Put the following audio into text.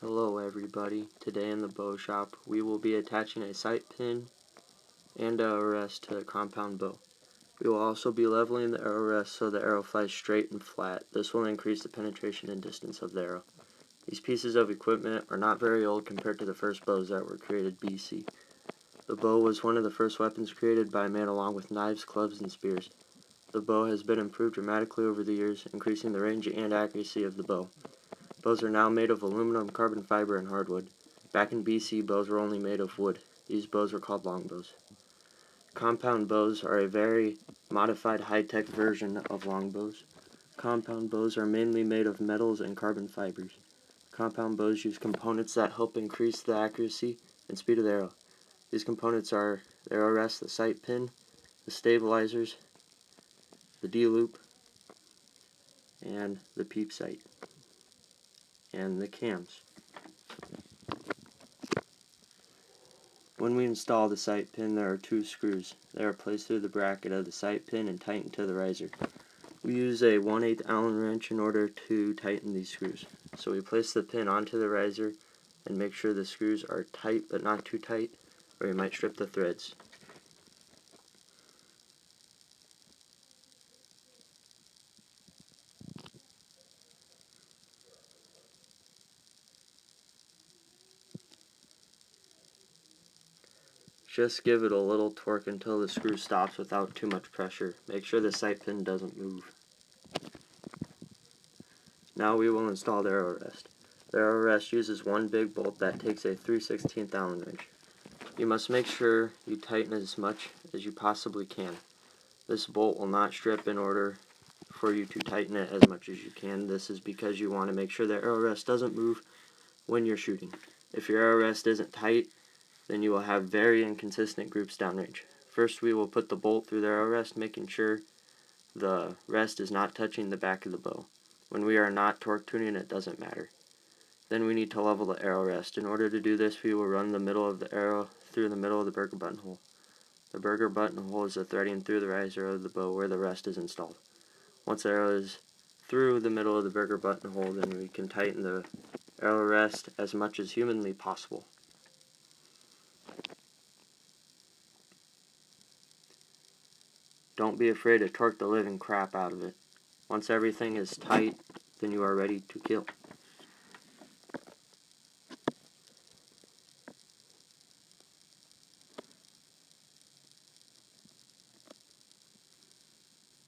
Hello everybody, today in the bow shop we will be attaching a sight pin and a arrow rest to a compound bow. We will also be leveling the arrow rest so the arrow flies straight and flat. This will increase the penetration and distance of the arrow. These pieces of equipment are not very old compared to the first bows that were created BC. The bow was one of the first weapons created by man along with knives, clubs, and spears. The bow has been improved dramatically over the years, increasing the range and accuracy of the bow. Bows are now made of aluminum, carbon fiber, and hardwood. Back in BC, bows were only made of wood. These bows were called longbows. Compound bows are a very modified high-tech version of longbows. Compound bows are mainly made of metals and carbon fibers. Compound bows use components that help increase the accuracy and speed of the arrow. These components are the arrow rest, the sight pin, the stabilizers, the D-loop, and the peep sight, and the cams. When we install the sight pin, there are two screws. They are placed through the bracket of the sight pin and tightened to the riser. We use a 1/8 Allen wrench in order to tighten these screws. So we place the pin onto the riser and make sure the screws are tight but not too tight, or you might strip the threads. Just give it a little torque until the screw stops without too much pressure. Make sure the sight pin doesn't move. Now we will install the arrow rest. The arrow rest uses one big bolt that takes a 3/16 Allen wrench. You must make sure you tighten as much as you possibly can. This bolt will not strip in order for you to tighten it as much as you can. This is because you want to make sure the arrow rest doesn't move when you're shooting. If your arrow rest isn't tight, then you will have very inconsistent groups downrange. First, we will put the bolt through the arrow rest, making sure the rest is not touching the back of the bow. When we are not torque tuning, it doesn't matter. Then we need to level the arrow rest. In order to do this, we will run the middle of the arrow through the middle of the burger buttonhole. The burger buttonhole is the threading through the riser of the bow where the rest is installed. Once the arrow is through the middle of the burger buttonhole, then we can tighten the arrow rest as much as humanly possible. Don't be afraid to torque the living crap out of it. Once everything is tight, then you are ready to kill.